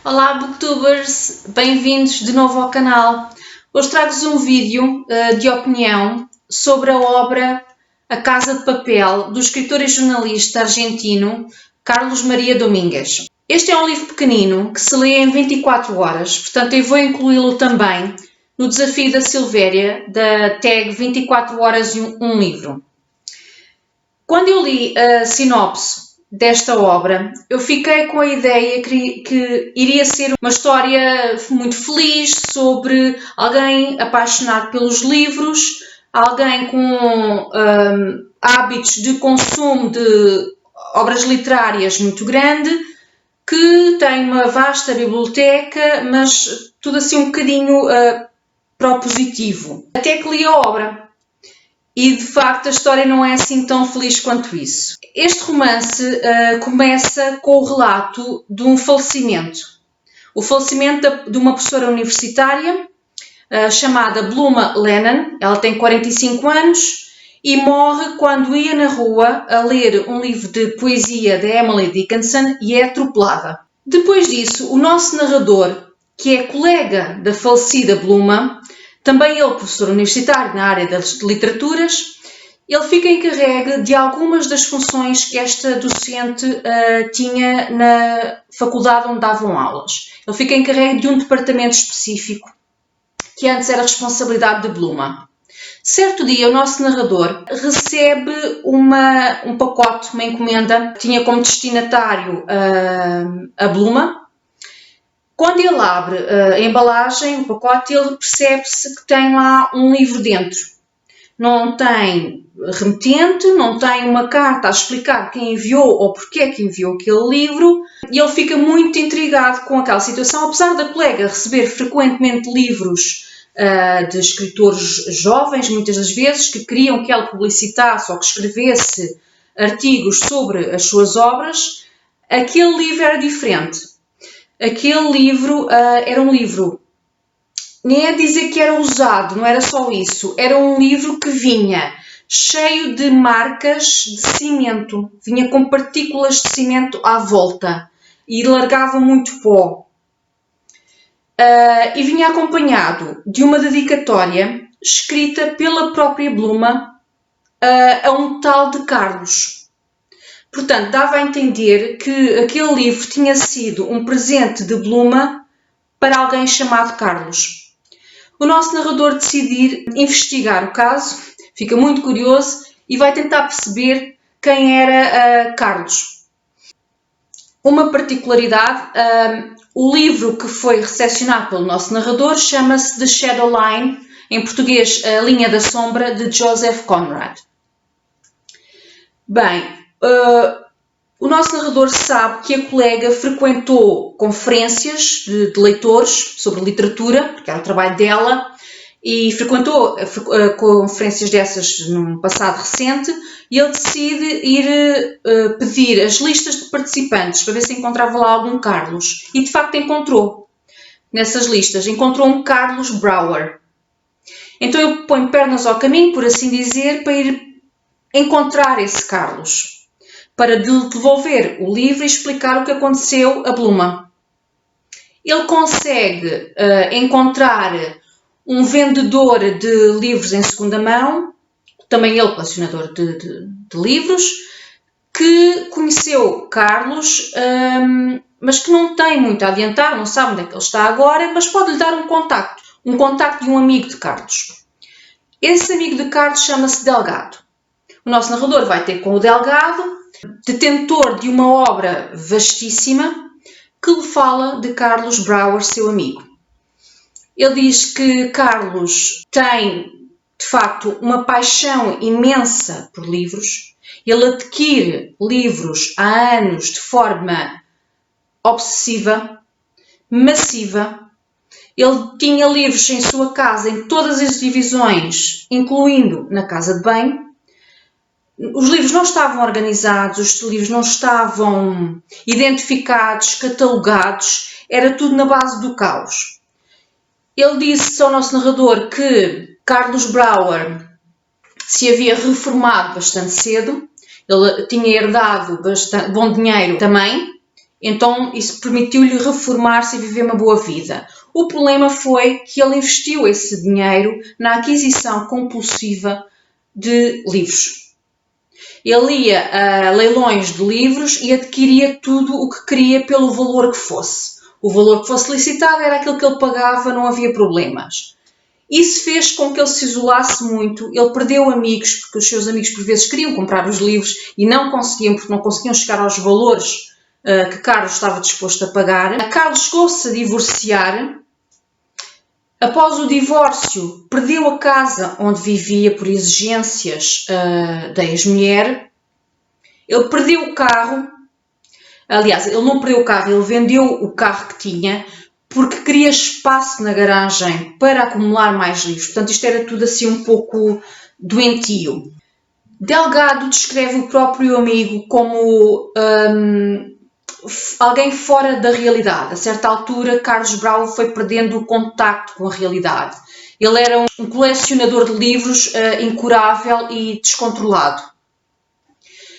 Olá Booktubers, bem-vindos de novo ao canal. Hoje trago-vos um vídeo de opinião sobre a obra A Casa de Papel, do escritor e jornalista argentino Carlos Maria Domínguez. Este é um livro pequenino que se lê em 24 horas, portanto eu vou incluí-lo também no desafio da Silvéria, da tag 24 horas e um livro. Quando eu li a sinopse desta obra, eu fiquei com a ideia que iria ser uma história muito feliz sobre alguém apaixonado pelos livros, alguém com hábitos de consumo de obras literárias muito grande, que tem uma vasta biblioteca, mas tudo assim um bocadinho para o positivo. Até que li a obra. E de facto a história não é assim tão feliz quanto isso. Este romance começa com o relato de um falecimento. O falecimento de uma professora universitária chamada Bluma Lennon. Ela tem 45 anos e morre quando ia na rua a ler um livro de poesia de Emily Dickinson e é atropelada. Depois disso, o nosso narrador, que é colega da falecida Bluma, também ele professor universitário na área das literaturas, ele fica encarregue de algumas das funções que esta docente tinha na faculdade onde davam aulas. Ele fica encarregue de um departamento específico, que antes era responsabilidade de Bluma. Certo dia, o nosso narrador recebe um pacote, uma encomenda, que tinha como destinatário a Bluma. Quando ele abre a embalagem, o pacote, ele percebe-se que tem lá um livro dentro. Não tem remetente, não tem uma carta a explicar quem enviou ou porque é que enviou aquele livro, e ele fica muito intrigado com aquela situação, apesar da colega receber frequentemente livros de escritores jovens, muitas das vezes, que queriam que ela publicitasse ou que escrevesse artigos sobre as suas obras, aquele livro era diferente. Aquele livro era um livro, nem é dizer que era usado, não era só isso, era um livro que vinha cheio de marcas de cimento, vinha com partículas de cimento à volta e largava muito pó. E vinha acompanhado de uma dedicatória escrita pela própria Bluma a um tal de Carlos. Portanto, dava a entender que aquele livro tinha sido um presente de Bluma para alguém chamado Carlos. O nosso narrador decide investigar o caso, fica muito curioso e vai tentar perceber quem era Carlos. Uma particularidade, o livro que foi recepcionado pelo nosso narrador chama-se The Shadow Line, em português A Linha da Sombra, de Joseph Conrad. Bem, o nosso narrador sabe que a colega frequentou conferências de leitores sobre literatura, porque era o trabalho dela, e frequentou conferências dessas num passado recente, e ele decide ir pedir as listas de participantes para ver se encontrava lá algum Carlos. E de facto encontrou. Nessas listas, encontrou um Carlos Brouwer. Então ele põe pernas ao caminho, por assim dizer, para ir encontrar esse Carlos, para lhe devolver o livro e explicar o que aconteceu a Bluma. Ele consegue encontrar um vendedor de livros em segunda mão, também ele colecionador de livros, que conheceu Carlos, mas que não tem muito a adiantar, não sabe onde é que ele está agora, mas pode-lhe dar um contacto de um amigo de Carlos. Esse amigo de Carlos chama-se Delgado. O nosso narrador vai ter com o Delgado, detentor de uma obra vastíssima, que lhe fala de Carlos Brouwer, seu amigo. Ele diz que Carlos tem, de facto, uma paixão imensa por livros. Ele adquire livros há anos de forma obsessiva, massiva. Ele tinha livros em sua casa, em todas as divisões, incluindo na casa de banho. Os livros não estavam organizados, os livros não estavam identificados, catalogados, era tudo na base do caos. Ele disse ao nosso narrador que Carlos Brouwer se havia reformado bastante cedo, ele tinha herdado bastante bom dinheiro também, Então isso permitiu-lhe reformar-se e viver uma boa vida. O problema foi que ele investiu esse dinheiro na aquisição compulsiva de livros. Ele ia a leilões de livros e adquiria tudo o que queria pelo valor que fosse. O valor que fosse licitado era aquilo que ele pagava, não havia problemas. Isso fez com que ele se isolasse muito, ele perdeu amigos, porque os seus amigos por vezes queriam comprar os livros e não conseguiam, porque não conseguiam chegar aos valores que Carlos estava disposto a pagar. A Carlos chegou-se a divorciar. Após o divórcio, perdeu a casa onde vivia por exigências da ex-mulher. Ele perdeu o carro. Aliás, ele não perdeu o carro, ele vendeu o carro que tinha porque queria espaço na garagem para acumular mais livros. Portanto, isto era tudo assim um pouco doentio. Delgado descreve o próprio amigo como alguém fora da realidade. A certa altura, Carlos Brau foi perdendo o contacto com a realidade. Ele era um colecionador de livros incurável e descontrolado.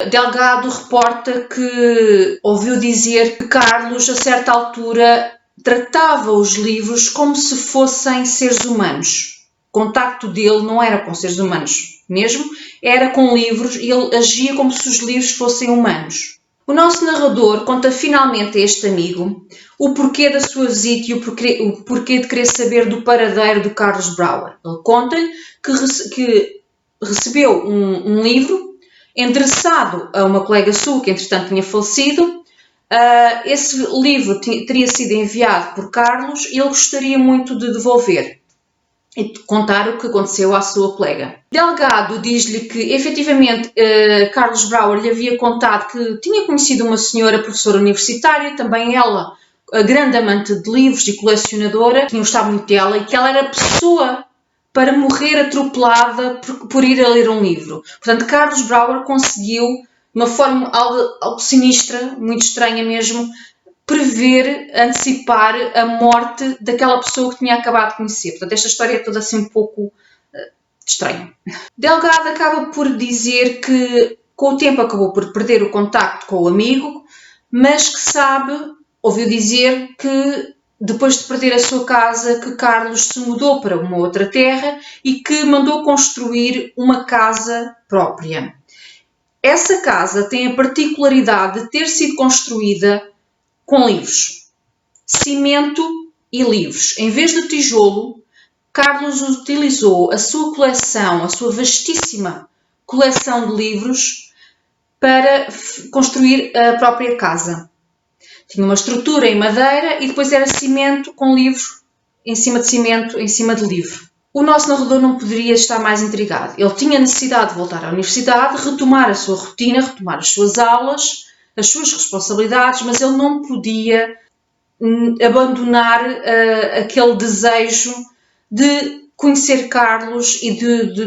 Delgado reporta que ouviu dizer que Carlos, a certa altura, tratava os livros como se fossem seres humanos. O contacto dele não era com seres humanos mesmo, era com livros e ele agia como se os livros fossem humanos. O nosso narrador conta finalmente a este amigo o porquê da sua visita e o porquê de querer saber do paradeiro do Carlos Brauer. Ele conta-lhe que recebeu um livro endereçado a uma colega sua que entretanto tinha falecido. Esse livro teria sido enviado por Carlos e ele gostaria muito de devolver e de contar o que aconteceu à sua colega. Delgado diz-lhe que efetivamente Carlos Brauer lhe havia contado que tinha conhecido uma senhora professora universitária, também ela a grande amante de livros e colecionadora, tinha gostado muito dela e que ela era pessoa para morrer atropelada por ir a ler um livro. Portanto, Carlos Brauer conseguiu, de uma forma algo sinistra, muito estranha mesmo, prever, antecipar a morte daquela pessoa que tinha acabado de conhecer. Portanto, esta história é toda assim um pouco estranha. Delgado acaba por dizer que com o tempo acabou por perder o contacto com o amigo, mas que ouviu dizer que depois de perder a sua casa, que Carlos se mudou para uma outra terra e que mandou construir uma casa própria. Essa casa tem a particularidade de ter sido construída com livros, cimento e livros. Em vez de tijolo, Carlos utilizou a sua coleção, a sua vastíssima coleção de livros para construir a própria casa. Tinha uma estrutura em madeira e depois era cimento com livro, em cima de cimento, em cima de livro. O nosso narrador não poderia estar mais intrigado. Ele tinha necessidade de voltar à universidade, retomar a sua rotina, retomar as suas aulas, as suas responsabilidades, mas ele não podia abandonar aquele desejo de conhecer Carlos e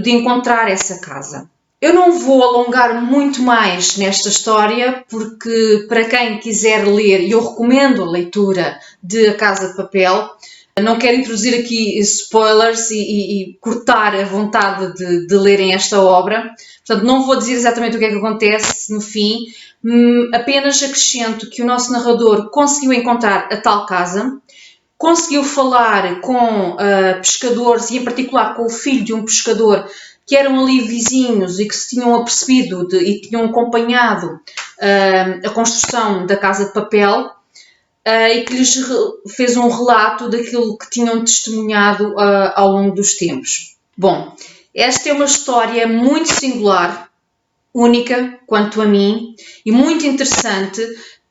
de encontrar essa casa. Eu não vou alongar muito mais nesta história, porque para quem quiser ler, e eu recomendo a leitura de A Casa de Papel, não quero introduzir aqui spoilers e cortar a vontade de lerem esta obra, portanto não vou dizer exatamente o que é que acontece no fim, apenas acrescento que o nosso narrador conseguiu encontrar a tal casa, conseguiu falar com pescadores e em particular com o filho de um pescador que eram ali vizinhos e que se tinham apercebido e tinham acompanhado a construção da Casa de Papel e que lhes fez um relato daquilo que tinham testemunhado ao longo dos tempos. Bom, esta é uma história muito singular, única quanto a mim e muito interessante,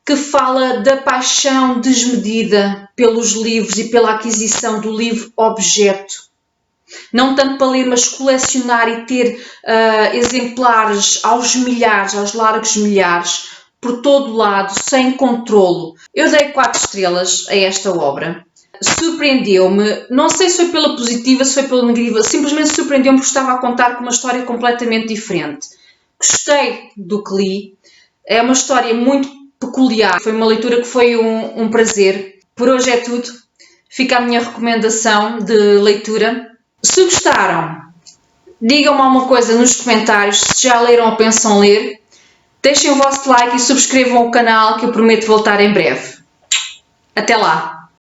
que fala da paixão desmedida pelos livros e pela aquisição do livro-objeto. Não tanto para ler, mas colecionar e ter exemplares aos milhares, aos largos milhares, por todo lado, sem controlo. Eu dei 4 estrelas a esta obra. Surpreendeu-me, não sei se foi pela positiva, se foi pela negativa, simplesmente surpreendeu-me porque estava a contar com uma história completamente diferente. Gostei do que li, é uma história muito peculiar, foi uma leitura que foi um prazer. Por hoje é tudo, fica a minha recomendação de leitura. Se gostaram, digam-me alguma coisa nos comentários, se já leram ou pensam ler. Deixem o vosso like e subscrevam o canal que eu prometo voltar em breve. Até lá!